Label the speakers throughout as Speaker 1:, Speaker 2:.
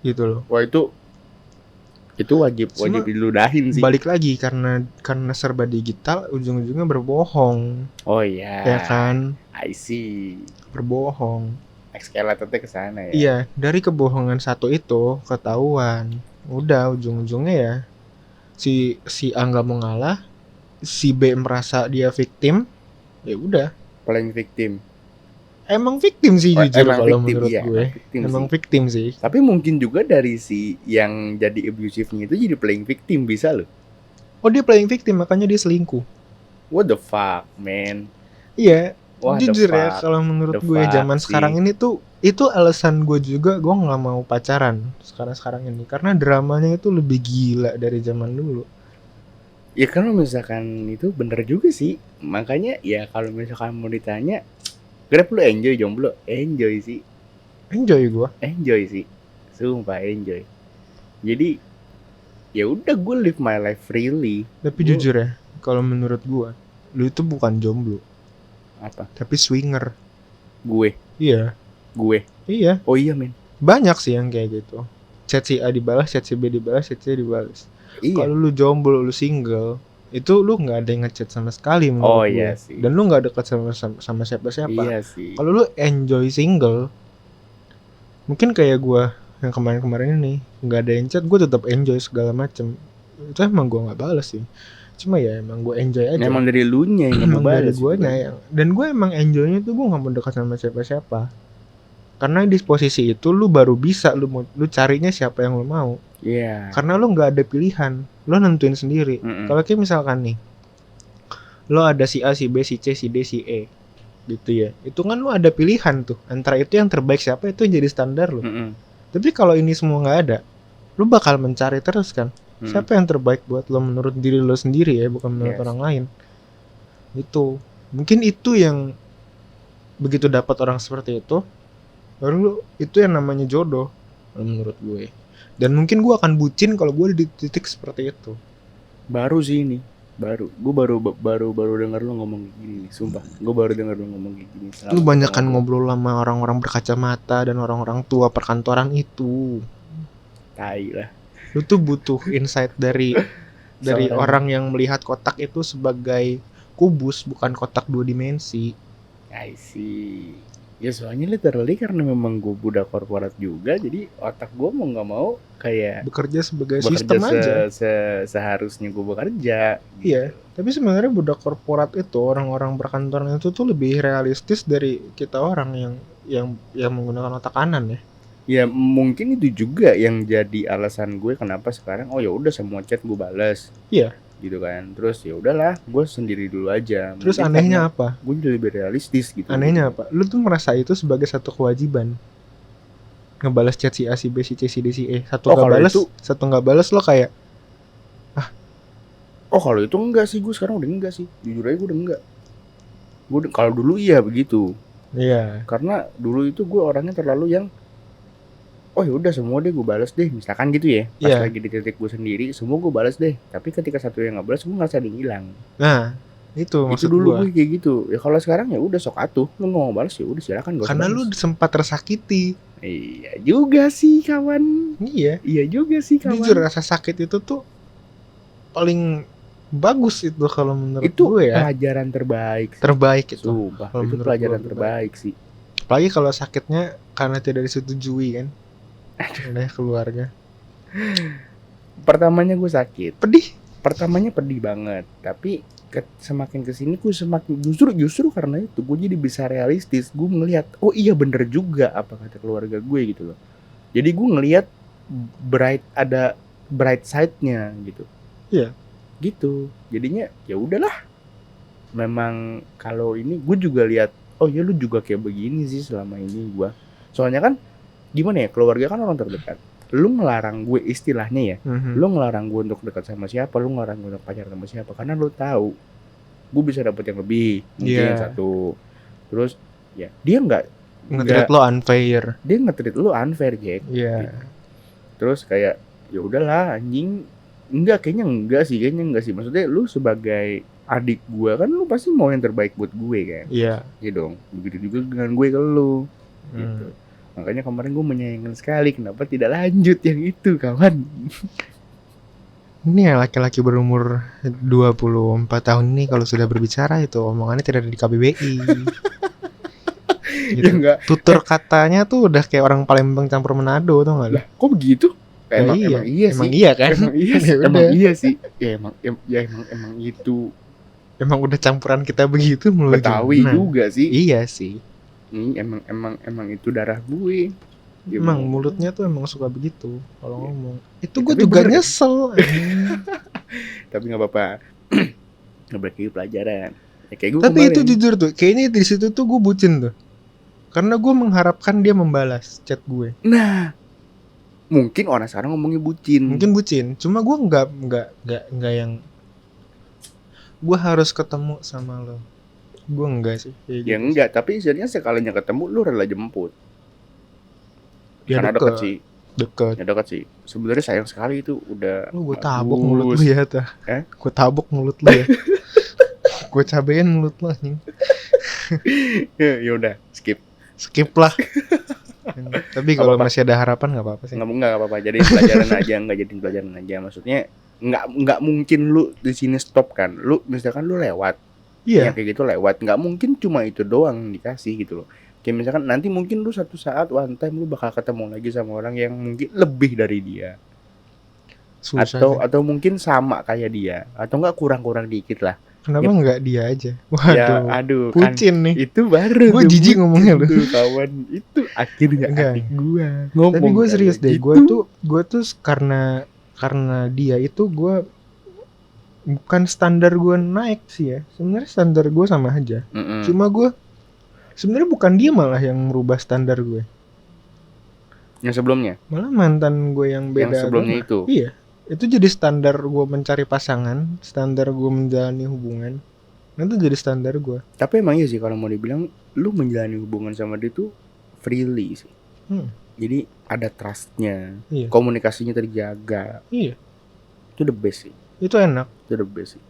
Speaker 1: gitu loh.
Speaker 2: Wah itu wajib
Speaker 1: Cuma
Speaker 2: diludahin sih.
Speaker 1: balik lagi karena serba digital, ujung-ujungnya berbohong.
Speaker 2: Oh iya.
Speaker 1: Ya kan?
Speaker 2: I see.
Speaker 1: Berbohong.
Speaker 2: Escalatornya ke sana ya.
Speaker 1: Iya, dari kebohongan satu itu ketahuan. Udah ujung-ujungnya ya si A nggak mau ngalah, si B merasa dia victim, ya udah.
Speaker 2: Playing victim.
Speaker 1: Emang victim sih jujur kalau menurut
Speaker 2: iya,
Speaker 1: gue. Emang victim sih.
Speaker 2: Tapi mungkin juga dari si yang jadi abusive-nya itu jadi playing victim bisa loh.
Speaker 1: Oh, dia playing victim makanya dia selingkuh.
Speaker 2: What the fuck, man?
Speaker 1: Iya,
Speaker 2: What
Speaker 1: jujur
Speaker 2: the
Speaker 1: ya
Speaker 2: fuck?
Speaker 1: kalau menurut
Speaker 2: The
Speaker 1: gue
Speaker 2: fuck
Speaker 1: zaman
Speaker 2: sih.
Speaker 1: sekarang ini tuh itu alasan gue juga gue nggak mau pacaran sekarang ini karena dramanya itu lebih gila dari zaman dulu.
Speaker 2: Ya kalau misalkan itu bener juga sih. Makanya ya kalau misalkan mau ditanya, Grab lu enjoy jomblo? Enjoy sih.
Speaker 1: Enjoy gue.
Speaker 2: Enjoy sih. Sumpah enjoy. Jadi ya udah gue live my life freely.
Speaker 1: Tapi jujur ya, kalau menurut gue, lu itu bukan jomblo.
Speaker 2: Apa?
Speaker 1: Tapi swinger.
Speaker 2: Gue.
Speaker 1: Iya.
Speaker 2: Gue.
Speaker 1: Iya.
Speaker 2: Oh iya men.
Speaker 1: Banyak sih yang kayak gitu. Chat si A dibalas, chat si B dibalas, chat C dibalas.
Speaker 2: Iya.
Speaker 1: Kalau lu jomblo, lu single, itu lu nggak ada yang ngechat sama sekali menurut gue.
Speaker 2: Iya sih.
Speaker 1: Dan lu nggak dekat sama siapa-siapa.
Speaker 2: Iya sih.
Speaker 1: Kalau lu enjoy single, mungkin kayak gue yang kemarin ini nggak ada yang chat, gue tetap enjoy segala macem. Itu emang gue nggak balas sih. Cuma ya emang gue enjoy aja.
Speaker 2: Emang dari lu nya yang nggak mau balas.
Speaker 1: Dari gue yang, dan gue emang enjoynya tuh gue nggak mau dekat sama siapa-siapa. Karena di posisi itu lu baru bisa lu carinya siapa yang lu mau.
Speaker 2: Iya.
Speaker 1: Karena lu nggak ada pilihan, lu nentuin sendiri. Kalau kayak misalkan nih, lo ada si A, si B, si C, si D, si E, gitu ya. Itu kan lu ada pilihan tuh. Antara itu yang terbaik siapa itu yang jadi standar lu. Tapi kalau ini semua nggak ada, lu bakal mencari terus kan. Siapa yang terbaik buat lo menurut diri lo sendiri ya, bukan menurut orang lain. Itu mungkin itu yang begitu dapat orang seperti itu, baru itu yang namanya jodoh menurut gue. Dan mungkin gue akan bucin kalau gue di titik seperti itu.
Speaker 2: Baru sih ini, gue baru dengar lo ngomong gini, sumpah. Gue baru dengar lo ngomong gini.
Speaker 1: Lu banyakan ngobrol sama orang-orang berkacamata dan orang-orang tua perkantoran itu.
Speaker 2: Tai lah.
Speaker 1: Lu tuh butuh insight dari orang yang melihat kotak itu sebagai kubus, bukan kotak 2 dimensi.
Speaker 2: I see. Ya soalnya literally karena memang gue budak korporat juga, jadi otak gue mau nggak mau kayak
Speaker 1: bekerja sebagai sistem aja.
Speaker 2: Seharusnya gue bekerja.
Speaker 1: Iya, tapi sebenarnya budak korporat itu, orang-orang berkantoran itu tuh lebih realistis dari kita orang yang menggunakan otak kanan ya.
Speaker 2: Ya mungkin itu juga yang jadi alasan gue kenapa sekarang ya udah semua chat gue balas.
Speaker 1: Iya.
Speaker 2: Gitu kan. Terus ya udahlah, gue sendiri dulu aja.
Speaker 1: Terus mungkin anehnya apa?
Speaker 2: Gue jadi lebih realistis gitu.
Speaker 1: Anehnya apa? Lu tuh merasa itu sebagai satu kewajiban. Ngebalas chat si A, si B, si C, si D, si E. Satu nggak balas lo kayak
Speaker 2: kalau itu enggak sih, gue sekarang udah enggak sih. Jujur aja gue udah enggak. Gue kalau dulu iya begitu.
Speaker 1: Iya.
Speaker 2: Karena dulu itu gue orangnya terlalu yang ya udah semua deh gue balas deh, misalkan gitu ya. Pas lagi di titik gue sendiri, semua gue balas deh. Tapi ketika satu yang nggak balas, gue ngerasa ada yang hilang.
Speaker 1: Nah, itu maksud
Speaker 2: dulu gue kayak gitu. Ya kalau sekarang ya udah sok atuh, lu mau balas ya udah silakan.
Speaker 1: Karena lu sempat tersakiti.
Speaker 2: Iya juga sih kawan.
Speaker 1: Iya
Speaker 2: juga sih kawan.
Speaker 1: Jujur rasa sakit itu tuh paling bagus itu kalau menurut gue ya.
Speaker 2: Itu pelajaran terbaik.
Speaker 1: Terbaik itu.
Speaker 2: Sumpah, itu pelajaran terbaik sih.
Speaker 1: Apalagi kalau sakitnya karena tidak disetujui kan oleh keluarga.
Speaker 2: Pertamanya gue sakit.
Speaker 1: Pertamanya
Speaker 2: pedih banget. Tapi semakin kesini gue semakin justru karena itu gue jadi bisa realistis. Gue ngelihat iya bener juga apa kata keluarga gue gitu loh. Jadi gue ngelihat ada bright side-nya gitu.
Speaker 1: Iya.
Speaker 2: Gitu. Jadinya ya udahlah. Memang kalau ini gue juga lihat ya lu juga kayak begini sih selama ini gue. Soalnya kan gimana ya, keluarga kan orang terdekat. Lu ngelarang gue istilahnya ya, lu ngelarang gue untuk dekat sama siapa, lu ngelarang gue untuk pacaran sama siapa, karena lu tahu gue bisa dapet yang lebih, mungkin satu. Terus ya dia nge-treat
Speaker 1: lo unfair.
Speaker 2: Dia nge-treat lu unfair, Jack.
Speaker 1: Iya.
Speaker 2: Gitu. Terus kayak ya udahlah anjing, kayaknya enggak sih. Maksudnya lu sebagai adik gue kan lu pasti mau yang terbaik buat gue kan.
Speaker 1: Iya.
Speaker 2: Iya dong. Begitu juga dengan gue ke lu. Gitu. Makanya kemarin gue menyayangkan sekali kenapa tidak lanjut yang itu, kawan.
Speaker 1: Ini ya laki-laki berumur 24 tahun ini kalau sudah berbicara itu omongannya tidak ada di KBBI. Gitu.
Speaker 2: Ya enggak.
Speaker 1: Tutur katanya tuh udah kayak orang Palembang campur Manado, tau gak lu?
Speaker 2: Lah, kok begitu?
Speaker 1: Ya
Speaker 2: Emang iya
Speaker 1: emang
Speaker 2: sih.
Speaker 1: iya kan?
Speaker 2: Emang iya sih.
Speaker 1: Ya udah.
Speaker 2: Emang iya sih. Emang itu
Speaker 1: Emang udah campuran kita begitu melucu.
Speaker 2: Betawi juga sih.
Speaker 1: Iya sih.
Speaker 2: Emang itu darah gue.
Speaker 1: Emang mulutnya tuh emang suka begitu kalau ngomong. Itu
Speaker 2: Ya,
Speaker 1: gue
Speaker 2: tapi
Speaker 1: juga
Speaker 2: bener,
Speaker 1: nyesel.
Speaker 2: Tapi nggak apa-apa. Ngebreki pelajaran. Ya, kayak gue
Speaker 1: Tapi
Speaker 2: kemarin.
Speaker 1: itu jujur tuh, kayaknya di situ tuh gue bucin tuh. Karena gue mengharapkan dia membalas chat gue.
Speaker 2: Nah, mungkin orang sekarang ngomongnya bucin.
Speaker 1: Mungkin bucin, cuma gue nggak yang gue harus ketemu sama lo. Gue enggak sih.
Speaker 2: Ya
Speaker 1: gitu.
Speaker 2: enggak, tapi istilahnya sekalinya ketemu lu rela jemput.
Speaker 1: Ya
Speaker 2: Karena deket sih.
Speaker 1: Deket.
Speaker 2: Ya deket sih. Sebenarnya sayang sekali itu udah.
Speaker 1: Lu gue tabok mulut lu ya tuh. Gue tabok mulut lu ya. Gue cabein mulut lu nih.
Speaker 2: Ya udah, skip
Speaker 1: lah. Tapi kalau masih ada harapan nggak apa-apa sih.
Speaker 2: Nggak apa-apa. Jadiin pelajaran aja, nggak jadiin pelajaran aja. Maksudnya nggak mungkin lu di sini stop kan. Lu misalkan lu lewat,
Speaker 1: Iya.
Speaker 2: ya kayak gitu lewat. Nggak mungkin cuma itu doang dikasih gitu loh. Kayak misalkan nanti mungkin lu satu saat one time lu bakal ketemu lagi sama orang yang mungkin lebih dari dia.
Speaker 1: Susah
Speaker 2: atau mungkin sama kayak dia, atau enggak kurang-kurang dikit lah.
Speaker 1: Kenapa nggak dia aja? Waduh.
Speaker 2: Ya, aduh,
Speaker 1: bucin
Speaker 2: kan,
Speaker 1: nih.
Speaker 2: Itu baru.
Speaker 1: Gue jijik ngomongnya lu.
Speaker 2: Kawan, itu akhirnya adik gua ngomong.
Speaker 1: Tapi gue serius deh.
Speaker 2: Gitu.
Speaker 1: Gue tuh karena dia itu gue bukan standar gue naik sih ya. Sebenarnya standar gue sama aja. Cuma gue sebenarnya bukan dia malah yang merubah standar gue.
Speaker 2: Yang sebelumnya.
Speaker 1: Malah mantan gue yang beda.
Speaker 2: Yang sebelumnya
Speaker 1: agama.
Speaker 2: itu.
Speaker 1: Iya. Itu jadi standar gue mencari pasangan, standar gue menjalani hubungan. Itu jadi standar gue.
Speaker 2: Tapi emang iya sih kalau mau dibilang, lu menjalani hubungan sama dia tuh freely sih. Jadi ada trustnya,
Speaker 1: iya.
Speaker 2: Komunikasinya terjaga.
Speaker 1: Iya.
Speaker 2: Itu the best sih.
Speaker 1: Itu enak.
Speaker 2: Itu the best sih.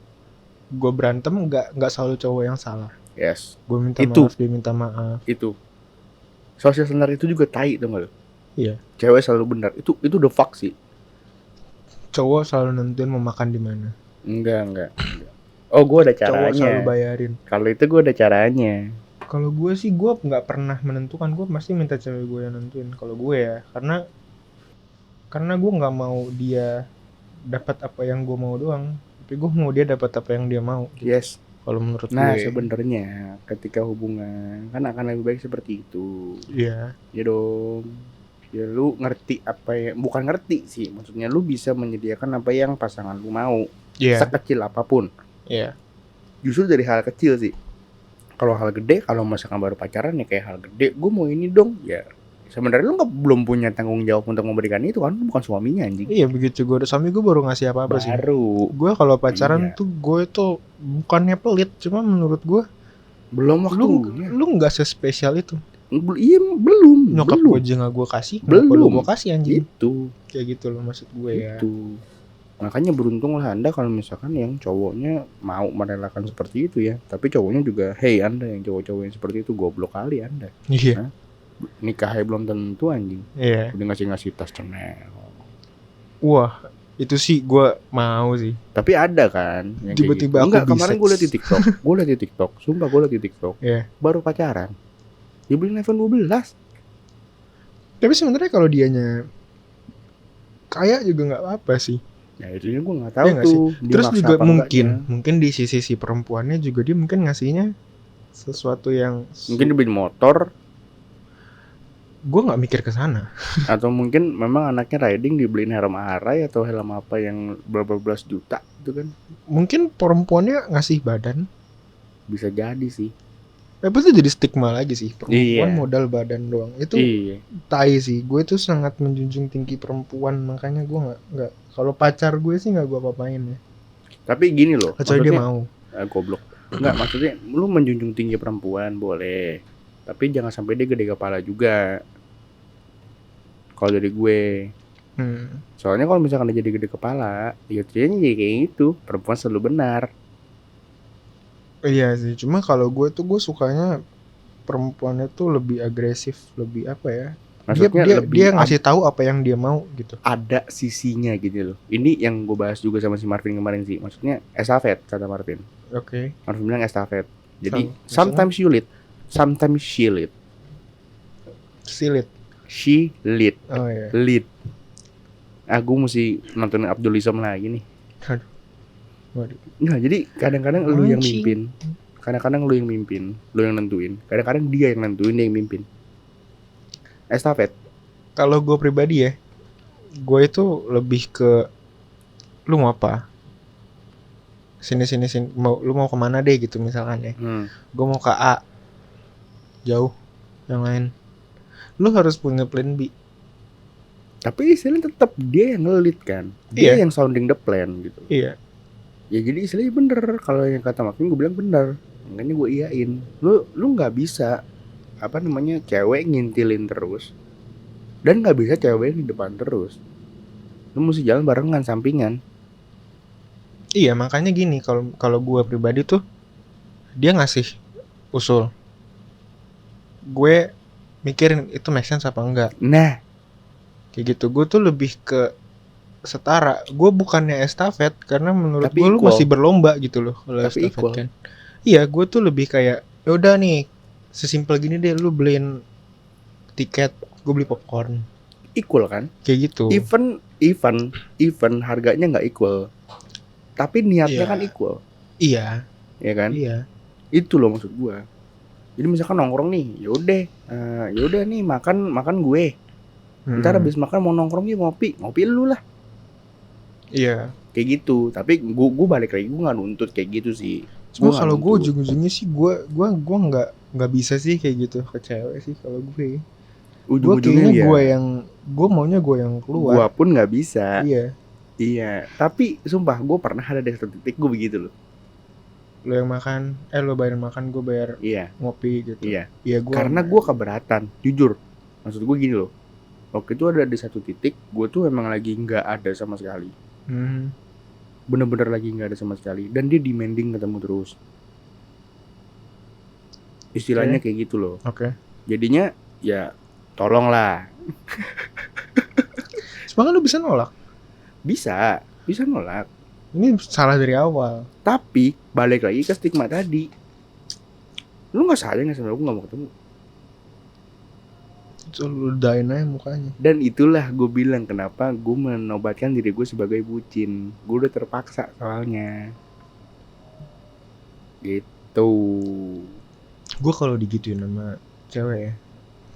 Speaker 1: Gue berantem nggak selalu cowok yang salah.
Speaker 2: Yes.
Speaker 1: Gue minta maaf, dia minta maaf.
Speaker 2: Itu. Social standard itu juga tai tuh nggak?
Speaker 1: Iya.
Speaker 2: Cewek selalu benar. Itu the fuck sih.
Speaker 1: Cowok selalu nentuin mau makan di mana.
Speaker 2: Enggak. Oh, gue ada caranya.
Speaker 1: Cowok selalu bayarin.
Speaker 2: Kalau itu gue ada caranya.
Speaker 1: Kalau gue sih gue nggak pernah menentukan. Gue pasti minta cewek gue yang nentuin. Kalau gue ya, karena gue nggak mau dia dapat apa yang gue mau doang. Tapi gue mau dia dapat apa yang dia mau. Gitu.
Speaker 2: Yes.
Speaker 1: Kalau menurut gue.
Speaker 2: Nah, sebenarnya ketika hubungan kan akan lebih baik seperti itu.
Speaker 1: Iya.
Speaker 2: Ya dong. Ya lu ngerti apa yang, bukan ngerti sih, maksudnya lu bisa menyediakan apa yang pasangan lu mau.
Speaker 1: Iya.
Speaker 2: Sekecil apapun.
Speaker 1: Iya.
Speaker 2: Justru dari hal kecil sih. Kalau hal gede, kalau misalkan baru pacaran ya kayak hal gede, gue mau ini dong. Ya sebenarnya lu belum punya tanggung jawab untuk memberikan itu kan, lu bukan suaminya anjing.
Speaker 1: Iya, begitu gue udah suami gue baru ngasih apa-apa sih.
Speaker 2: Baru.
Speaker 1: Gue kalau pacaran tuh gue tuh bukannya pelit, cuma menurut gue
Speaker 2: belum waktunya.
Speaker 1: Lu nggak sespesial itu.
Speaker 2: Iya, belum.
Speaker 1: Nyokap gue aja nggak gue kasih, belum gue kasih anjing.
Speaker 2: Itu
Speaker 1: kayak gitu loh maksud gue ya.
Speaker 2: Itu makanya beruntunglah Anda kalau misalkan yang cowoknya mau merelakan seperti itu ya. Tapi cowoknya juga, hey Anda yang cowok-cowok yang seperti itu goblok kali Anda.
Speaker 1: Iya.
Speaker 2: Nikahnya belum tentu anjing.
Speaker 1: Iya.
Speaker 2: Udah ngasih tas Chanel.
Speaker 1: Wah, itu sih gue mau sih.
Speaker 2: Tapi ada kan yang
Speaker 1: tiba-tiba
Speaker 2: gitu. Enggak,
Speaker 1: aku
Speaker 2: kemarin gue liat di TikTok. Sumpah gue liat di TikTok.
Speaker 1: Iya.
Speaker 2: Baru pacaran dibeliin iPhone 12.
Speaker 1: Tapi sebenarnya kalau dianya kaya juga nggak apa-apa sih.
Speaker 2: Ya itu gue nggak tahu
Speaker 1: ya,
Speaker 2: tuh.
Speaker 1: Terus juga mungkin di sisi perempuannya juga dia mungkin ngasihnya sesuatu yang
Speaker 2: mungkin dibeliin motor.
Speaker 1: Gue nggak mikir ke sana.
Speaker 2: Atau mungkin memang anaknya riding dibeliin helm Arai atau helm apa yang belas juta gitu kan.
Speaker 1: Mungkin perempuannya ngasih badan.
Speaker 2: Bisa jadi sih.
Speaker 1: Tapi itu jadi stigma lagi sih. Perempuan modal badan doang. Itu tai sih. Gue tuh sangat menjunjung tinggi perempuan. Makanya gue nggak. Kalau pacar gue sih nggak gue apa-apain ya.
Speaker 2: Tapi gini loh.
Speaker 1: Kecuali dia mau.
Speaker 2: Goblok. Nggak, maksudnya lu menjunjung tinggi perempuan boleh. Tapi jangan sampai dia gede kepala juga. Kalau dari gue. Soalnya kalau misalkan dia jadi gede kepala, ya jadi kayak gitu. Perempuan selalu benar.
Speaker 1: Iya sih, cuma kalau gue sukanya perempuannya tuh lebih agresif, lebih apa ya?
Speaker 2: Maksudnya
Speaker 1: dia ngasih tahu apa yang dia mau gitu.
Speaker 2: ada sisinya gitu loh. Ini yang gue bahas juga sama si Marvin kemarin sih. Maksudnya estafet kata Marvin.
Speaker 1: Oke.
Speaker 2: Marvin bilang estafet. Jadi
Speaker 1: Maksudnya?
Speaker 2: sometimes you lead, sometimes she lead.
Speaker 1: Silit.
Speaker 2: She lead.
Speaker 1: Oh iya.
Speaker 2: Lead. Gue mesti nonton Abdul Isam lagi nih.
Speaker 1: Aduh. Waduh.
Speaker 2: Nggak, jadi kadang-kadang lu yang
Speaker 1: Mancing.
Speaker 2: mimpin. Kadang-kadang lu yang mimpin, lu yang nentuin. Kadang-kadang dia yang nentuin, dia yang mimpin. Estafet.
Speaker 1: Kalau gue pribadi ya, gue itu lebih ke lu mau apa? Sini lu mau kemana deh gitu misalkan ya. Gue mau ke A, jauh, yang lain. Lu harus punya plan B.
Speaker 2: Tapi istilahnya tetap dia yang ngelit kan, dia yang sounding the plan gitu.
Speaker 1: Iya.
Speaker 2: Ya jadi istilahnya bener, kalau yang kata Marvin gue bilang bener, makanya gue iyain. Lu nggak bisa cewek ngintilin terus, dan nggak bisa cewek di depan terus. Lu mesti jalan barengan, sampingan.
Speaker 1: Iya, makanya gini, kalau gue pribadi tuh dia ngasih usul, gue mikirin itu make sense apa enggak.
Speaker 2: Nah,
Speaker 1: kayak gitu. Gue tuh lebih ke setara. Gue bukannya estafet karena menurut gue lu
Speaker 2: equal.
Speaker 1: masih berlomba gitu loh kalau
Speaker 2: Tapi
Speaker 1: estafet
Speaker 2: equal.
Speaker 1: kan. Iya, gue tuh lebih kayak ya udah nih, sesimpel gini deh, lu beliin tiket, gue beli popcorn.
Speaker 2: Equal kan?
Speaker 1: Kayak gitu.
Speaker 2: Even harganya nggak equal, tapi niatnya kan equal.
Speaker 1: Iya.
Speaker 2: Ya kan?
Speaker 1: Iya.
Speaker 2: Itu loh maksud gue. Jadi misalkan nongkrong nih, yaudah nih makan gue. Ntar habis makan mau nongkrong nih, ngopi lu lah.
Speaker 1: Iya.
Speaker 2: Kayak gitu. Tapi gue balik lagi, gue nggak nuntut kayak gitu sih.
Speaker 1: Cuma kalau gue ujung-ujungnya sih gue nggak bisa sih kayak gitu ke cewek sih kalau gue. Gue kayaknya gue maunya gue yang keluar.
Speaker 2: Gue pun nggak bisa.
Speaker 1: Iya.
Speaker 2: Tapi sumpah gue pernah ada di satu titik gue begitu loh.
Speaker 1: Lo yang makan, lo bayar makan, gue bayar ngopi gitu.
Speaker 2: Iya.
Speaker 1: Gua
Speaker 2: karena gue keberatan, jujur. Maksud gue gini loh. Waktu itu ada di satu titik, gue tuh emang lagi nggak ada sama sekali. Bener-bener lagi nggak ada sama sekali. Dan dia demanding ketemu terus. Istilahnya kayak gitu loh. Jadinya ya tolonglah.
Speaker 1: Sebenarnya lu bisa nolak.
Speaker 2: Bisa nolak.
Speaker 1: Ini salah dari awal.
Speaker 2: Tapi balik lagi ke stigma tadi. Lu nggak sayang sama aku, nggak mau ketemu.
Speaker 1: Lu dain aja mukanya.
Speaker 2: Dan itulah gue bilang kenapa gue menobatkan diri gue sebagai bucin. Gue udah terpaksa soalnya. Gitu.
Speaker 1: Gue kalau digituin sama cewek ya,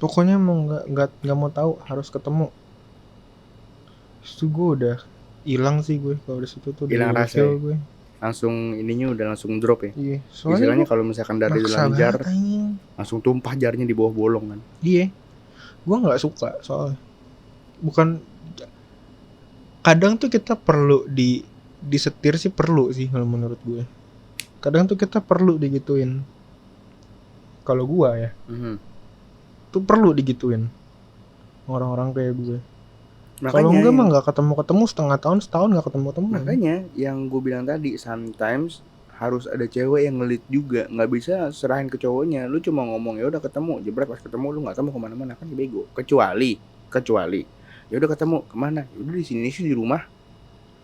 Speaker 1: pokoknya mau nggak mau tahu, harus ketemu. Itu gue udah hilang sih gue kalau di situ tuh.
Speaker 2: Hilang rasa.
Speaker 1: Gue.
Speaker 2: Langsung ininya udah langsung drop ya.
Speaker 1: Iya.
Speaker 2: Istilahnya kalau misalkan dari dalam jar, langsung tumpah jarnya di bawah bolong kan.
Speaker 1: Iya. Gue nggak suka soalnya. Bukan. Kadang tuh kita perlu disetir sih, perlu sih kalau menurut gue. Kadang tuh kita perlu digituin. Kalau gue ya, tuh perlu digituin orang-orang kayak gue. Kalau enggak mah nggak ketemu setahun nggak ketemu.
Speaker 2: Makanya yang gue bilang tadi, sometimes harus ada cewek yang ngelit juga, nggak bisa serahin ke cowoknya. Lu cuma ngomong ya udah ketemu, jebret pas ketemu lu nggak tahu mau kemana-mana, kan bego. Kecuali ya udah ketemu kemana? Ya udah di sini sih, di rumah,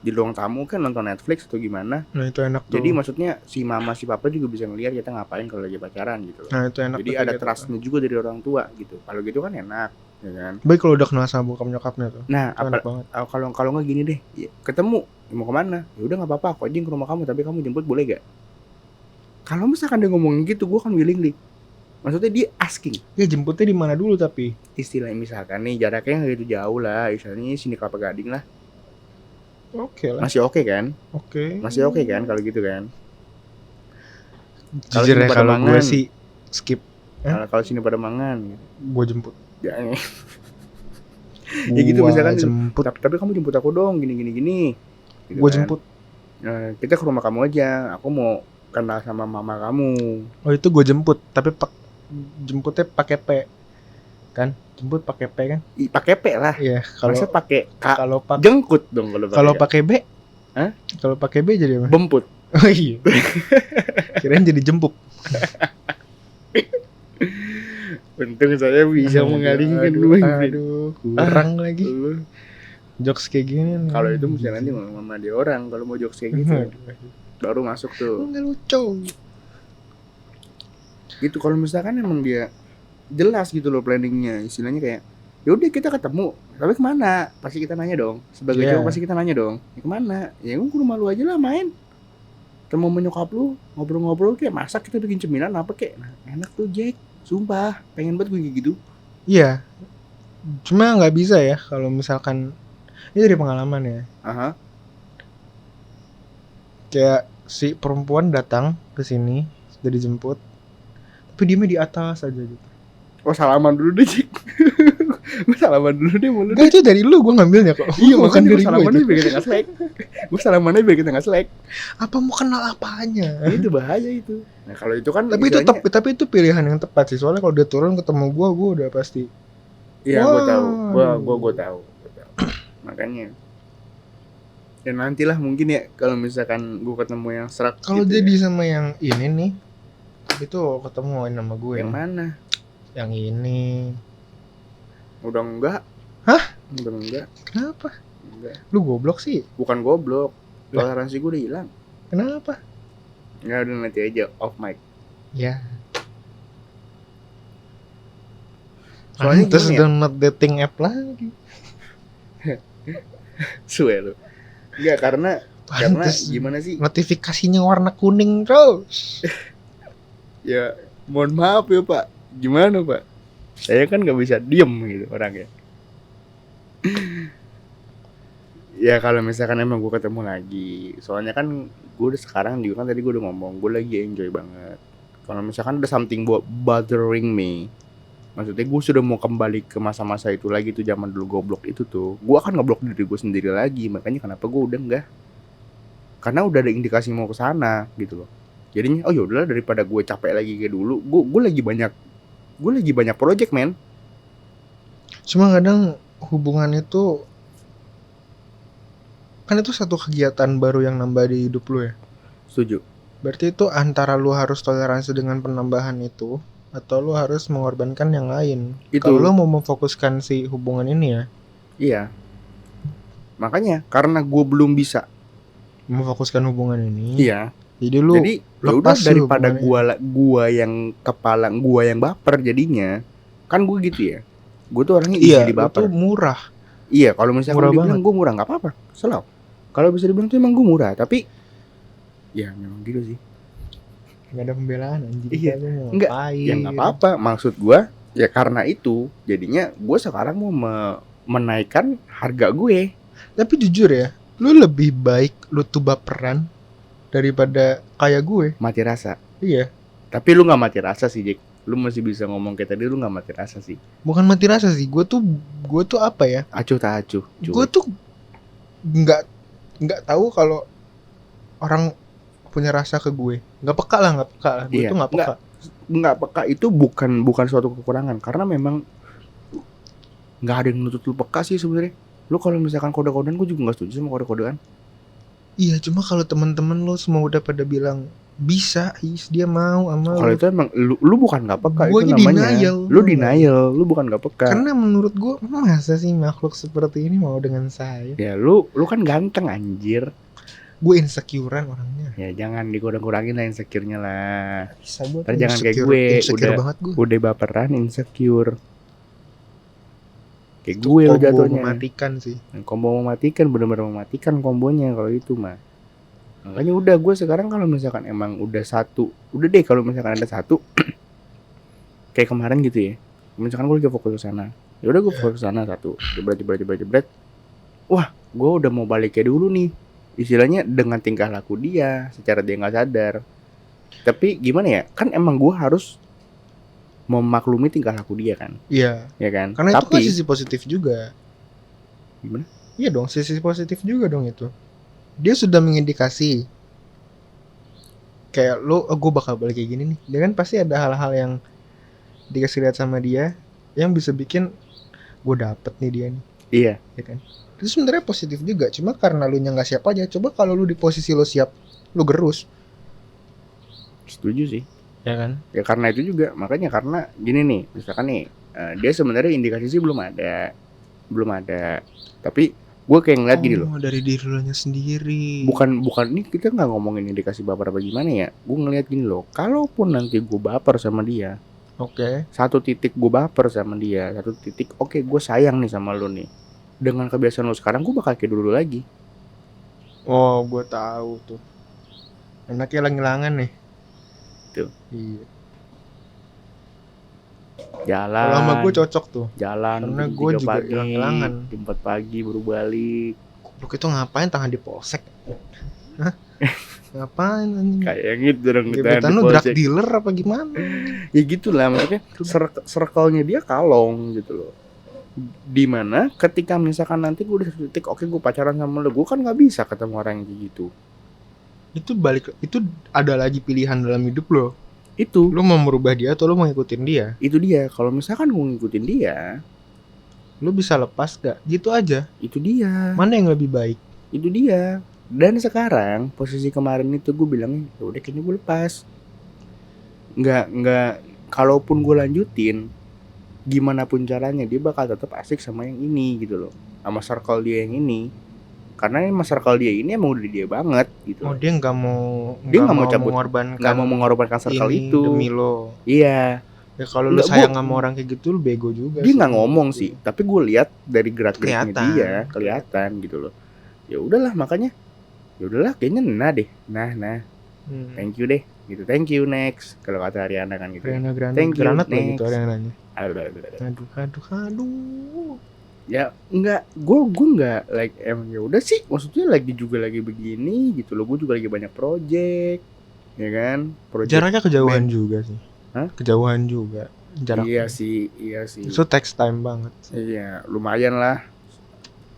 Speaker 2: di ruang tamu kan nonton Netflix atau gimana.
Speaker 1: Nah itu enak tuh.
Speaker 2: Jadi maksudnya si mama si papa juga bisa ngelihat kita ngapain kalau lagi pacaran gitu.
Speaker 1: Nah itu enak.
Speaker 2: Jadi ada trustnya juga dari orang tua gitu. Kalau gitu kan enak, ya kan.
Speaker 1: Baik kalau udah kenal sama bokap nyokapnya tuh.
Speaker 2: Nah kalau nggak gini deh, ya, ketemu mau kemana? Ya udah nggak apa-apa, aku aja ke rumah kamu, tapi kamu jemput boleh gak? Kalau misalkan dia ngomongin gitu, gue kan willingly. Maksudnya dia asking.
Speaker 1: Ya jemputnya di mana dulu tapi?
Speaker 2: Istilahnya misalkan nih jaraknya nggak gitu jauh lah, misalnya sini Kelapa Gading lah.
Speaker 1: Oke lah.
Speaker 2: Masih oke kan? Masih oke kan kalau gitu kan?
Speaker 1: Jujur ya kalau gue sih skip.
Speaker 2: Kalau sini pada mangan,
Speaker 1: gue jemput.
Speaker 2: Ya gitu misalkan jemput. Tapi kamu jemput aku dong, gini. Gitu
Speaker 1: gue
Speaker 2: kan.
Speaker 1: Jemput.
Speaker 2: Kita ke rumah kamu aja. Aku mau kenal sama mama kamu.
Speaker 1: Oh itu gue jemput, tapi jemputnya pakai P, kan? Jemput pakai P kan?
Speaker 2: Pakai P lah.
Speaker 1: Iya.
Speaker 2: Kalau pakai K,
Speaker 1: kalau
Speaker 2: jengkut dong kalau pakai.
Speaker 1: Kalau pakai B?
Speaker 2: Hah?
Speaker 1: Kalau pakai B jadi apa?
Speaker 2: Bemput.
Speaker 1: Oh iya. Kirain jadi jempuk.
Speaker 2: Untung saya bisa mengalihkan lu.
Speaker 1: Aduh, kurang lagi. Jokes kayak gini.
Speaker 2: Kalau itu mesti nanti sama dia orang kalau mau jokes kayak gitu. Baru masuk tuh.
Speaker 1: Enggak lucu.
Speaker 2: Gitu kalau misalkan emang dia jelas gitu loh planningnya, istilahnya kayak ya udah kita ketemu, tapi kemana? Pasti kita nanya dong. Sebagai cowok pasti kita nanya dong. Ya kemana? Ya gue ke rumah lu aja lah main. Ketemu menyokap lu, ngobrol-ngobrol kayak masak kita bikin cemilan apa kayak. Nah, enak tuh Jack. Sumpah, pengen banget gue kayak gitu.
Speaker 1: Iya. Cuma nggak bisa ya kalau misalkan ini dari pengalaman ya. Kayak si perempuan datang ke sini sudah dijemput, tapi dia di atas aja gitu.
Speaker 2: Oh salaman dulu deh Jack. Gue salaman dulu deh mulu.
Speaker 1: Gak, itu dari lu gue ngambilnya kok.
Speaker 2: Iya bukan dari salamannya biar kita nggak selek. Gue salamannya biar kita nggak selek.
Speaker 1: Apa mau kenal apanya?
Speaker 2: Itu bahaya itu. Nah kalau itu kan.
Speaker 1: Tapi itu pilihan yang tepat sih. Soalnya kalau dia turun ketemu gue udah pasti.
Speaker 2: Iya gue tahu. Gue tahu. Makanya. Ya nantilah mungkin ya kalau misalkan gue ketemu yang serak.
Speaker 1: Kalau
Speaker 2: gitu
Speaker 1: jadi
Speaker 2: ya.
Speaker 1: sama yang ini nih, itu ketemu nama gue.
Speaker 2: Yang mana?
Speaker 1: Yang ini.
Speaker 2: Udah enggak?
Speaker 1: Hah?
Speaker 2: Udah enggak?
Speaker 1: Kenapa?
Speaker 2: Enggak.
Speaker 1: Lu goblok sih?
Speaker 2: Bukan goblok. Toleransi gue udah hilang.
Speaker 1: Kenapa?
Speaker 2: Enggak, udah nanti aja off mic.
Speaker 1: Ya.
Speaker 2: Soalnya
Speaker 1: terus
Speaker 2: ya?
Speaker 1: download dating app lagi.
Speaker 2: Suwe lu. Enggak karena gimana sih?
Speaker 1: Notifikasinya warna kuning terus.
Speaker 2: Ya, mohon maaf ya Pak. Gimana Pak? Saya kan nggak bisa diem gitu orangnya. Ya kalau misalkan emang gue ketemu lagi, soalnya kan gue udah sekarang juga kan tadi gue udah ngomong, gue lagi enjoy banget. Kalau misalkan ada something bothering me, maksudnya gue sudah mau kembali ke masa-masa itu lagi tuh, zaman dulu goblok itu tuh, gue akan ngeblok diri gue sendiri lagi. Makanya kenapa gue udah enggak, karena udah ada indikasi mau ke sana gitu loh. Jadinya oh yaudahlah daripada gue capek lagi kayak dulu, gue lagi banyak project men.
Speaker 1: Cuma kadang hubungan itu kan itu satu kegiatan baru yang nambah di hidup lu ya.
Speaker 2: Setuju.
Speaker 1: Berarti itu antara lu harus toleransi dengan penambahan itu atau lu harus mengorbankan yang lain. Kalau lu mau memfokuskan si hubungan ini ya.
Speaker 2: Iya. Makanya karena gue belum bisa
Speaker 1: memfokuskan hubungan ini.
Speaker 2: Iya.
Speaker 1: Jadi lu
Speaker 2: lepas daripada gua yang kepala gua yang baper jadinya. Kan gue gitu ya. Gue tuh orangnya easy baper.
Speaker 1: Iya, itu murah.
Speaker 2: Iya, kalau misalnya dibilang gue murah enggak apa-apa. Selalu. Kalau bisa dibilang tuh emang gue murah, tapi ya memang gitu sih.
Speaker 1: Enggak ada pembelaan anjing.
Speaker 2: Iya. Enggak. Ya enggak apa-apa. Maksud gue ya karena itu jadinya gue sekarang mau menaikkan harga gue.
Speaker 1: Tapi jujur ya, lu lebih baik lu tuh baperan daripada kayak gue.
Speaker 2: Mati rasa.
Speaker 1: Iya.
Speaker 2: Tapi lu gak mati rasa sih Jack. Lu masih bisa ngomong kayak tadi, lu gak mati rasa sih.
Speaker 1: Bukan mati rasa sih, gue tuh apa ya?
Speaker 2: Acuh tak acuh.
Speaker 1: Gue tuh nggak tahu kalau orang punya rasa ke gue. Nggak peka lah. Gue tuh nggak peka.
Speaker 2: Nggak peka itu bukan suatu kekurangan, karena memang nggak ada yang nuntut lu peka sih sebenarnya. Lu kalau misalkan kode-kodean, gue juga nggak setuju sama kode-kodean.
Speaker 1: Iya, cuma kalau teman-teman lu semua udah pada bilang bisa, dia mau sama
Speaker 2: kalau itu emang lu bukan nggak peka,
Speaker 1: gua
Speaker 2: itu namanya
Speaker 1: denial.
Speaker 2: Lu bukan nggak peka.
Speaker 1: Karena menurut gue masa sih makhluk seperti ini mau dengan saya?
Speaker 2: Ya lu kan ganteng anjir.
Speaker 1: Gue insecurean orangnya.
Speaker 2: Ya jangan dikurang-kurangin lah insecure-nya lah.
Speaker 1: Bisa gue.
Speaker 2: Jangan kayak gue. Udah baperan insecure. Kayak itu gue jatuhnya.
Speaker 1: Mematikan sih.
Speaker 2: Combo mematikan, benar-benar mematikan kombonya kalau itu mah. Makanya udah gue sekarang kalau misalkan emang udah satu, udah deh kalau misalkan ada satu kayak kemarin gitu ya. Misalkan gue lagi fokus ke sana. Ya udah gue fokus ke sana satu. Jebret. Wah, gue udah mau balik kayak dulu nih. Istilahnya dengan tingkah laku dia, secara dia enggak sadar. Tapi gimana ya? Kan emang gue harus memaklumi tingkah laku dia kan.
Speaker 1: Iya.
Speaker 2: Ya kan?
Speaker 1: Karena itu kan sisi positif juga.
Speaker 2: Gimana?
Speaker 1: Iya dong, sisi positif juga dong itu. Dia sudah mengindikasi kayak lo, gue bakal balik kayak gini nih. Dia kan pasti ada hal-hal yang dikasih lihat sama dia yang bisa bikin gue dapet nih dia nih.
Speaker 2: Iya.
Speaker 1: Ya kan? Itu sebenarnya positif juga. Cuma karena lu nya nggak siap aja. Coba kalau lu di posisi lu siap, lu gerus.
Speaker 2: Setuju sih.
Speaker 1: Ya kan?
Speaker 2: Ya karena itu juga, makanya karena gini nih, misalkan nih dia sebenarnya indikasi sih belum ada, tapi gue kayak ngeliat gini loh,
Speaker 1: dari diri lo nya sendiri.
Speaker 2: bukan ini kita nggak ngomongin indikasi baper apa gimana ya, gue ngeliat gini loh, kalaupun nanti gue baper sama dia,
Speaker 1: Oke.
Speaker 2: satu titik gue baper sama dia, satu titik oke gue sayang nih sama lo nih, dengan kebiasaan lo sekarang gue bakal kayak dulu lagi.
Speaker 1: Oh, gue tahu tuh. Enaknya hilang-hilangan nih.
Speaker 2: Tuh.
Speaker 1: Iya.
Speaker 2: Jalan.
Speaker 1: Kalau sama gue cocok tuh.
Speaker 2: Jalan.
Speaker 1: Karena
Speaker 2: jam
Speaker 1: gue
Speaker 2: 3
Speaker 1: juga
Speaker 2: pagi,
Speaker 1: hilang-hilangan.
Speaker 2: jam 4 pagi baru balik.
Speaker 1: Goblok itu ngapain tangan di polsek? Hah? Ngapain anjing?
Speaker 2: Kayak gitu dong kita
Speaker 1: Gebetan
Speaker 2: di
Speaker 1: lu drug
Speaker 2: polsek.
Speaker 1: dealer apa gimana?
Speaker 2: Ya gitulah, maksudnya circle-nya dia kalong gitu loh. Dimana ketika misalkan nanti gue udah satu titik, oke gue pacaran sama lo, gue kan nggak bisa ketemu orang yang kayak gitu.
Speaker 1: Itu ada lagi pilihan dalam hidup lo.
Speaker 2: Itu
Speaker 1: Lu mau merubah dia atau lu mau ngikutin dia?
Speaker 2: itu dia. Kalau misalkan gue ngikutin dia,
Speaker 1: Lu bisa lepas gak? Gitu aja.
Speaker 2: itu dia.
Speaker 1: Mana yang lebih baik?
Speaker 2: Itu dia. Dan sekarang posisi kemarin itu gue bilangnya ya udah kayaknya gue lepas. Nggak kalaupun gue lanjutin gimana pun caranya dia bakal tetap asik sama yang ini gitu loh, sama circle dia yang ini, karena emang circle dia ini emang udah dia banget gitu.
Speaker 1: Oh, dia nggak mau
Speaker 2: cabut, nggak mau mengorbankan circle
Speaker 1: ini
Speaker 2: itu
Speaker 1: demi lo.
Speaker 2: Iya.
Speaker 1: Ya kalau lu sayang sama orang kayak gitu lu bego juga.
Speaker 2: Dia nggak ngomong sih, tapi gue lihat dari gerak-geriknya
Speaker 1: Kelihatan.
Speaker 2: dia kelihatan gitu loh. Ya udahlah, makanya ya udahlah kayaknya deh. Thank you deh gitu, thank you next kalau kata Ariana kan gitu.
Speaker 1: Ariana Grande.
Speaker 2: Thank you
Speaker 1: Granat
Speaker 2: next.
Speaker 1: gitu Ariananya.
Speaker 2: Aduh. Ya enggak, gue enggak like emang ya udah sih, maksudnya lagi begini gitu loh, gue juga lagi banyak project, ya kan?
Speaker 1: Jaraknya kejauhan juga sih.
Speaker 2: Hah?
Speaker 1: Kejauhan juga jaraknya.
Speaker 2: Iya sih.
Speaker 1: Itu takes time banget.
Speaker 2: Iya, lumayan lah.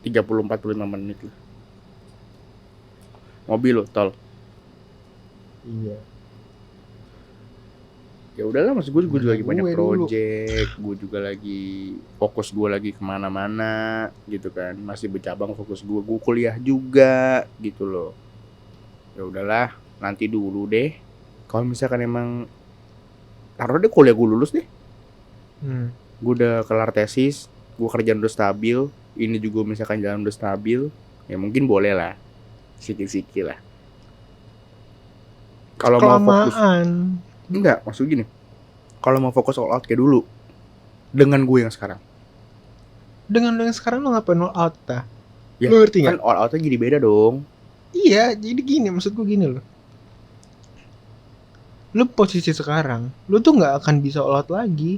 Speaker 2: 30-45 menit lah. Mobil lo, tol.
Speaker 1: Iya.
Speaker 2: Ya udahlah, maksud gue juga lagi banyak project, gue juga lagi fokus gue lagi kemana-mana gitu kan, masih bercabang fokus gue kuliah juga gitu loh. Ya udahlah, nanti dulu deh. Kalau misalkan emang taruh deh kuliah gue lulus deh, gue udah kelar tesis, gue kerjaan udah stabil, ini juga misalkan jalan udah stabil, ya mungkin boleh lah, sikit-sikit lah. Kalau mau fokus enggak, maksud gini, kalau mau fokus all out kayak dulu dengan gue yang sekarang.
Speaker 1: Dengan sekarang lo ngapain all out ta?
Speaker 2: Ya,
Speaker 1: lo ngerti
Speaker 2: kan all outnya jadi beda dong.
Speaker 1: Iya, jadi gini, maksud gue gini loh. Lo posisi sekarang, lo tuh nggak akan bisa all out lagi.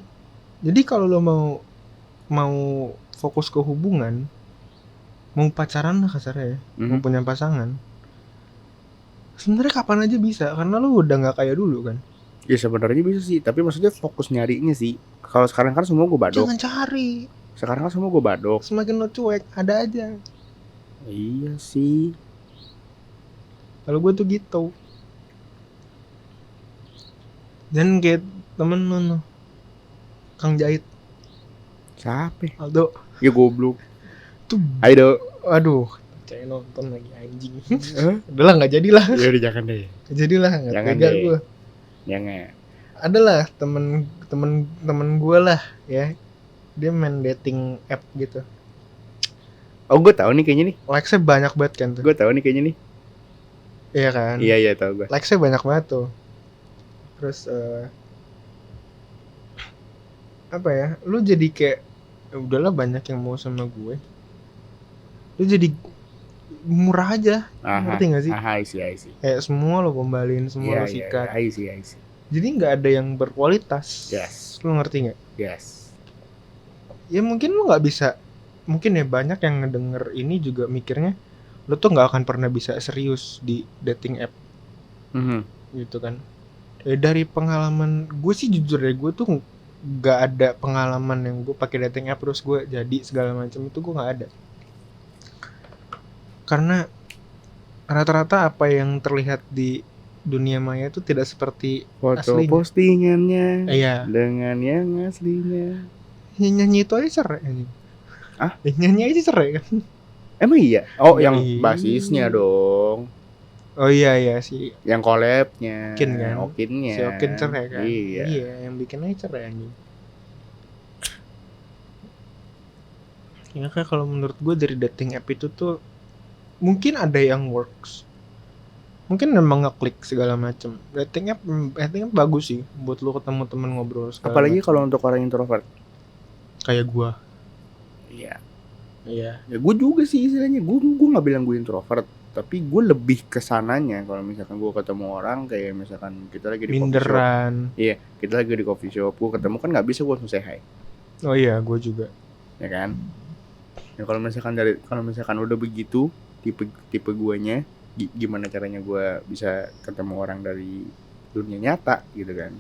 Speaker 1: Jadi kalau lo mau fokus ke hubungan, mau pacaran lah kasarnya ya, mau punya pasangan, sebenarnya kapan aja bisa, karena lo udah nggak kayak dulu kan.
Speaker 2: Ya sebenarnya bisa sih, tapi maksudnya fokus nyarinya sih. Kalau sekarang kan semua gue badok.
Speaker 1: Jangan cari.
Speaker 2: Sekarang kan semua gue badok.
Speaker 1: Semakin lo cuek, ada aja.
Speaker 2: Iya sih.
Speaker 1: Kalau gue tuh gitu. Dan kayak temen lo, Kang Jahit.
Speaker 2: Siapa?
Speaker 1: Aldo.
Speaker 2: Ya goblok.
Speaker 1: Tuh. Aduh. Cewek nonton lagi anjing. Udahlah nggak jadilah.
Speaker 2: Ya udah jangan deh.
Speaker 1: Jadilah nggak tega gue.
Speaker 2: Jangan.
Speaker 1: Adalah temen gue lah ya, dia main dating app gitu.
Speaker 2: Oh gue tahu nih kayaknya nih.
Speaker 1: Likes-nya banyak banget kan tuh.
Speaker 2: Gue tahu nih kayaknya nih.
Speaker 1: Iya kan.
Speaker 2: Iya tahu gue.
Speaker 1: Likes-nya banyak banget tuh. Terus apa ya? Lu jadi kayak udahlah banyak yang mau sama gue. Lu jadi murah aja. Ngerti gak sih?
Speaker 2: I see.
Speaker 1: Kayak semua lo gombalin, semua lo sikat.
Speaker 2: I see.
Speaker 1: Jadi nggak ada yang berkualitas.
Speaker 2: Yes.
Speaker 1: Lo ngerti nggak?
Speaker 2: Yes.
Speaker 1: Ya mungkin lo nggak bisa. Mungkin ya banyak yang ngedenger ini juga mikirnya lo tuh nggak akan pernah bisa serius di dating app. Gitu kan. Dari pengalaman gue sih jujur ya, gue tuh nggak ada pengalaman yang gue pakai dating app terus gue jadi segala macam, itu gue nggak ada. Karena rata-rata apa yang terlihat di dunia maya itu tidak seperti
Speaker 2: foto
Speaker 1: aslinya.
Speaker 2: Postingannya
Speaker 1: dengan
Speaker 2: yang aslinya.
Speaker 1: Nyanyi itu aja cerai. Nyanyi aja cerai kan.
Speaker 2: Emang iya? Oh yang basisnya dong.
Speaker 1: Oh iya sih.
Speaker 2: Yang collab-nya.
Speaker 1: Okin kan.
Speaker 2: Okinnya.
Speaker 1: Si Okin cerai kan.
Speaker 2: Iya.
Speaker 1: Yang bikin aja cerai anjing. Ya kan kalau menurut gue dari dating app itu tuh mungkin ada yang works. Mungkin memang ngeklik segala macem. Dating app bagus sih buat lu ketemu temen ngobrol segala
Speaker 2: Apalagi
Speaker 1: macem.
Speaker 2: kalau untuk orang introvert.
Speaker 1: Kayak gua.
Speaker 2: Iya.
Speaker 1: Iya.
Speaker 2: Ya gue juga sih istilahnya. Gue nggak bilang gue introvert, tapi gue lebih kesananya kalau misalkan gue ketemu orang kayak misalkan kita lagi di coffee shop.
Speaker 1: Minderan.
Speaker 2: Iya, kita lagi di coffee shop. Gue ketemu kan nggak bisa gue langsung say hi.
Speaker 1: Oh iya, gue juga.
Speaker 2: Ya kan? Ya kalau misalkan udah begitu tipe guanya, gimana caranya gue bisa ketemu orang dari dunia nyata gitu kan?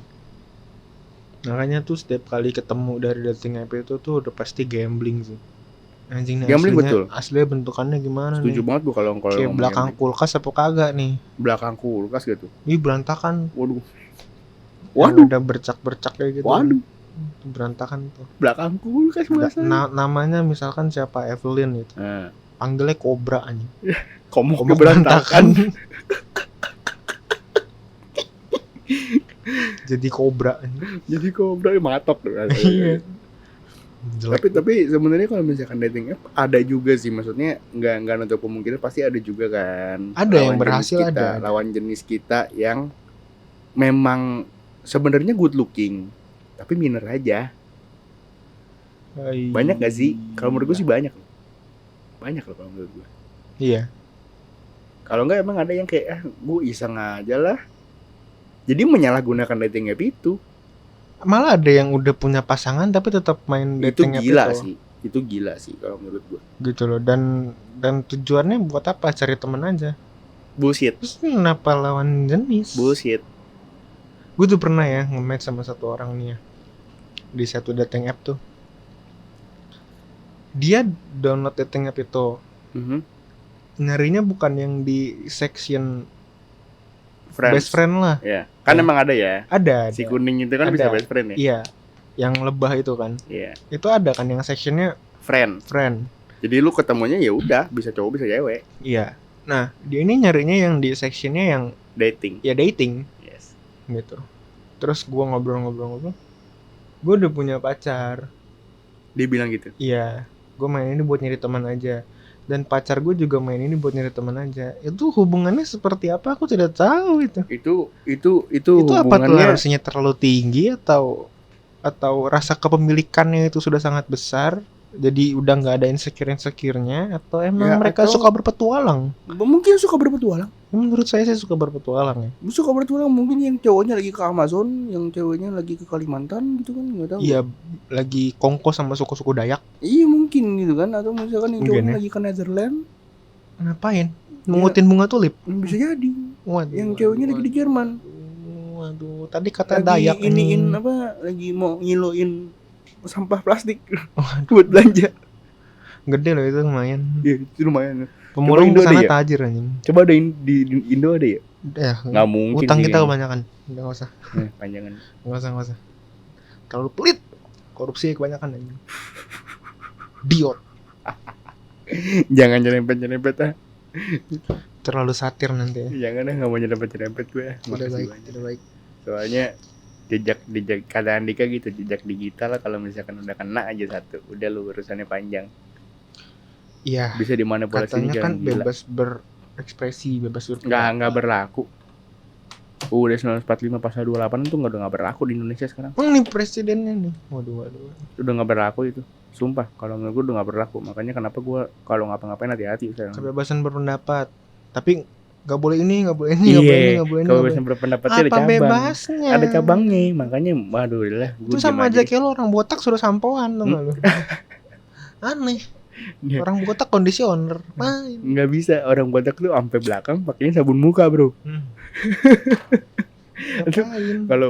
Speaker 1: Makanya tuh setiap kali ketemu dari dating app itu tuh udah pasti gambling sih. Anjing nih
Speaker 2: Gambling
Speaker 1: aslinya,
Speaker 2: betul.
Speaker 1: aslinya bentukannya gimana
Speaker 2: Setuju
Speaker 1: nih?
Speaker 2: banget gue kalau
Speaker 1: Kayak belakang
Speaker 2: gambling.
Speaker 1: kulkas apa kagak nih?
Speaker 2: Belakang kulkas gitu.
Speaker 1: Ih berantakan.
Speaker 2: Waduh.
Speaker 1: Yang ada bercak-bercak kayak gitu.
Speaker 2: Waduh.
Speaker 1: Berantakan tuh.
Speaker 2: Belakang kulkas masa.
Speaker 1: Namanya misalkan siapa, Evelyn gitu. Panggilnya Cobra anjing.
Speaker 2: Komok berantakan.
Speaker 1: Jadi Cobra anjing.
Speaker 2: Jadi Cobra matok tuh.
Speaker 1: Iya.
Speaker 2: Tapi sebenarnya kalau misalkan dating app ada juga sih, maksudnya nggak nutup kemungkinan pasti ada juga kan.
Speaker 1: Ada yang berhasil ada.
Speaker 2: Lawan jenis kita yang memang sebenarnya good looking tapi minor aja. Banyak gak sih? Kalau menurut gue sih banyak loh kalau menurut gue.
Speaker 1: Iya.
Speaker 2: Kalau enggak emang ada yang kayak gue iseng aja lah. Jadi menyalahgunakan dating app itu.
Speaker 1: Malah ada yang udah punya pasangan tapi tetap main dating app itu.
Speaker 2: Gila sih. Itu gila sih kalau menurut gue.
Speaker 1: Gitu loh. Dan tujuannya buat apa? Cari teman aja.
Speaker 2: Bullshit.
Speaker 1: Terus kenapa lawan jenis?
Speaker 2: Bullshit.
Speaker 1: Gue tuh pernah ya nge-match sama satu orang nih ya, di satu dating app tuh. Dia download dating app itu. Nyarinya bukan yang di section best friend lah.
Speaker 2: Iya. Kan emang ada ya.
Speaker 1: Ada.
Speaker 2: Si kuning itu kan
Speaker 1: ada.
Speaker 2: Bisa best friend ya.
Speaker 1: Iya. Yang lebah itu kan.
Speaker 2: Iya.
Speaker 1: Itu ada kan yang sectionnya
Speaker 2: friend.
Speaker 1: Jadi
Speaker 2: lu ketemunya ya udah bisa cowok bisa cewek.
Speaker 1: Iya. Nah dia ini nyarinya yang di sectionnya yang
Speaker 2: dating.
Speaker 1: Ya dating.
Speaker 2: Yes.
Speaker 1: Gitu. Terus gue ngobrol. Gue udah punya pacar.
Speaker 2: Dia bilang gitu.
Speaker 1: Iya. Gue main ini buat nyari teman aja. Dan pacar gue juga main ini buat nyari teman aja. Itu hubungannya seperti apa? Aku tidak tahu itu.
Speaker 2: Itu hubungannya
Speaker 1: apa toleransinya terlalu tinggi atau rasa kepemilikannya itu sudah sangat besar. Jadi udah nggak ada insecure-nya atau emang
Speaker 2: ya,
Speaker 1: mereka suka berpetualang?
Speaker 2: Mungkin suka berpetualang.
Speaker 1: Menurut saya suka berpetualang ya.
Speaker 2: Suka berpetualang mungkin yang cowoknya lagi ke Amazon, yang ceweknya lagi ke Kalimantan gitu kan, nggak tahu.
Speaker 1: Iya, lagi kongko sama suku-suku Dayak.
Speaker 2: Iya mungkin gitu kan, atau misalkan yang cowoknya lagi ke Netherlands.
Speaker 1: Ngapain? Mengutin bunga tulip?
Speaker 2: Bisa jadi. Yang ceweknya lagi di Jerman.
Speaker 1: Waduh, tadi kata lagi Dayak
Speaker 2: iniin apa? Lagi mau ngiloin sampah plastik buat belanja.
Speaker 1: Gede loh itu lumayan.
Speaker 2: Iya, itu lumayan.
Speaker 1: Pemulung sana ya? Tajir anjing.
Speaker 2: Coba ada di Indo ada ya? Nggak mungkin.
Speaker 1: Utang kita kebanyakan. Udah nggak usah.
Speaker 2: Panjangan.
Speaker 1: Nggak usah. Terlalu pelit. Korupsi kebanyakan anjing. Diot.
Speaker 2: Jangan nyerempet ah.
Speaker 1: Terlalu satir nanti
Speaker 2: ya. Jangan nggak mau nyerempet gue.
Speaker 1: Tidak baik.
Speaker 2: Soalnya jejak kata Andika gitu, jejak digital lah kalau misalkan udah kena aja satu, udah lu urusannya panjang.
Speaker 1: Iya.
Speaker 2: Bisa dimanipulasi.
Speaker 1: Katanya kan bebas berekspresi, bebas
Speaker 2: berpendapat. Nggak berlaku. Udah 1945 pasal 28 itu nggak berlaku di Indonesia sekarang.
Speaker 1: Nih presidennya nih. Waduh.
Speaker 2: Udah nggak berlaku itu. Sumpah, kalau menurut gue udah nggak berlaku. Makanya kenapa gue kalau ngapa-ngapain hati-hati sekarang.
Speaker 1: Kebebasan berpendapat. Tapi nggak boleh ini.
Speaker 2: Kebebasan berpendapatnya ada cabang.
Speaker 1: Bebasnya?
Speaker 2: Ada cabangnya, makanya waduh lah.
Speaker 1: Itu sama aja kayak lo orang botak suruh sampoan tuh nggak lo? Aneh. Orang botak kondisioner.
Speaker 2: Nggak bisa, orang botak tuh sampai belakang pakainya sabun muka bro.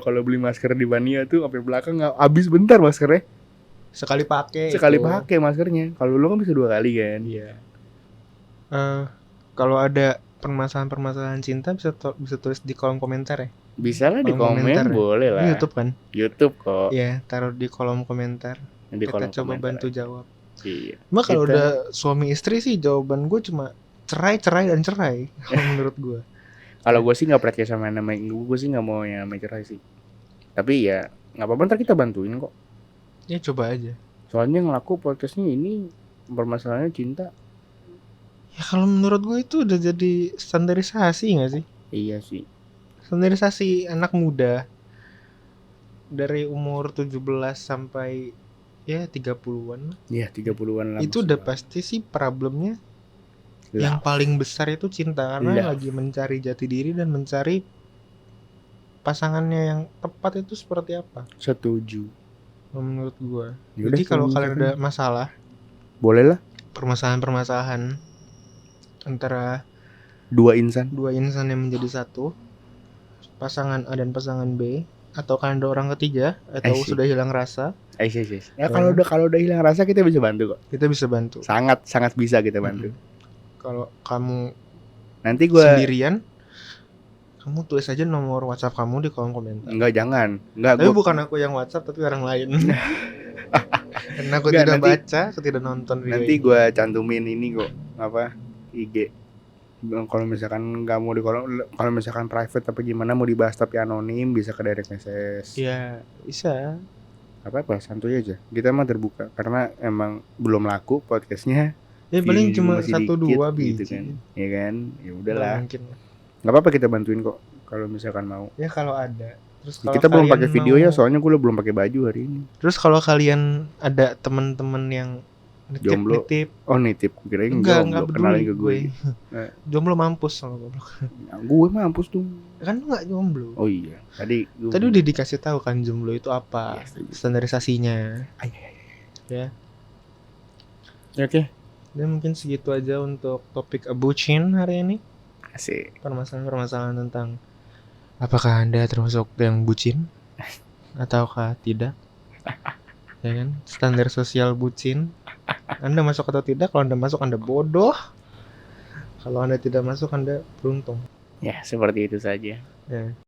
Speaker 2: Kalau beli masker di Bania tuh sampai belakang habis bentar maskernya. Sekali pakai maskernya. Kalau lo kan bisa 2 kali kan.
Speaker 1: Iya. Kalau ada permasalahan cinta bisa tulis di kolom komentar ya.
Speaker 2: Bisa lah di komen boleh lah.
Speaker 1: YouTube kan?
Speaker 2: YouTube kok.
Speaker 1: Iya, taruh di kolom komentar. Kita coba bantu jawab.
Speaker 2: Iya.
Speaker 1: Kalau udah suami istri sih jawaban gue cuma cerai dan cerai. Kalau menurut gue.
Speaker 2: Kalau gue sih nggak percaya sama yang namanya, gue sih nggak mau yang namanya cerai sih. Tapi ya nggak apa-apa, ntar kita bantuin kok.
Speaker 1: Ya coba aja.
Speaker 2: Soalnya ngelaku podcastnya ini permasalahannya cinta.
Speaker 1: Ya kalau menurut gue itu udah jadi standarisasi nggak sih?
Speaker 2: Iya sih.
Speaker 1: Standarisasi anak muda dari umur 17 sampai ya 30-an.
Speaker 2: Iya 30-an lah.
Speaker 1: Itu udah pasti sih problemnya.
Speaker 2: Love.
Speaker 1: Yang paling besar itu cinta, karena
Speaker 2: Love.
Speaker 1: lagi mencari jati diri dan mencari pasangannya yang tepat itu seperti apa.
Speaker 2: Setuju.
Speaker 1: Menurut gue.
Speaker 2: Yaudah,
Speaker 1: Jadi kalau kalian ada masalah,
Speaker 2: boleh lah.
Speaker 1: Permasalahan-permasalahan antara
Speaker 2: dua insan
Speaker 1: yang menjadi satu, pasangan A dan pasangan B, atau kan ada orang ketiga atau sudah hilang rasa.
Speaker 2: Ya kalau udah hilang rasa kita bisa bantu kok.
Speaker 1: Kita bisa bantu.
Speaker 2: Sangat bisa kita bantu.
Speaker 1: Kalau kamu
Speaker 2: nanti gue
Speaker 1: sendirian, kamu tulis aja nomor WhatsApp kamu di kolom komentar.
Speaker 2: Enggak, jangan.
Speaker 1: Tapi bukan aku yang WhatsApp, tapi orang lain. Karena aku tidak baca, aku tidak nonton video.
Speaker 2: Nanti gue cantumin ini kok, apa, IG. Kalau misalkan kamu di kolom, kalau misalkan private apa gimana mau dibahas tapi anonim, bisa ke direct message.
Speaker 1: Iya, bisa.
Speaker 2: Apa santuy aja. Kita mah terbuka karena emang belum laku podcastnya.
Speaker 1: Ya paling cuma 1-2 biji.
Speaker 2: Gitu kan. Ya kan? Ya udahlah.
Speaker 1: Mungkin.
Speaker 2: Enggak apa-apa kita bantuin kok kalau misalkan mau.
Speaker 1: Ya kalau ada. Terus
Speaker 2: kalau kita belum pakai videonya soalnya gue belum pakai baju hari ini.
Speaker 1: Terus kalau kalian ada teman-teman yang nitip.
Speaker 2: Oh nitip, kirain
Speaker 1: enggak
Speaker 2: kenalin ke gue.
Speaker 1: Jomblo mampus sama goblok.
Speaker 2: Gue mampus tuh.
Speaker 1: Kan lu enggak jomblo.
Speaker 2: Oh iya. Tadi
Speaker 1: udah dikasih tahu kan jomblo itu apa, standarisasinya. Ya.
Speaker 2: Oke.
Speaker 1: Dan mungkin segitu aja untuk topik bucin hari ini.
Speaker 2: Asik.
Speaker 1: Permasalahan tentang apakah Anda termasuk yang bucin ataukah tidak? Ya kan? Standar sosial bucin. Anda masuk atau tidak? Kalau Anda masuk, Anda bodoh. Kalau Anda tidak masuk, Anda beruntung.
Speaker 2: Ya, seperti itu saja.
Speaker 1: Ya.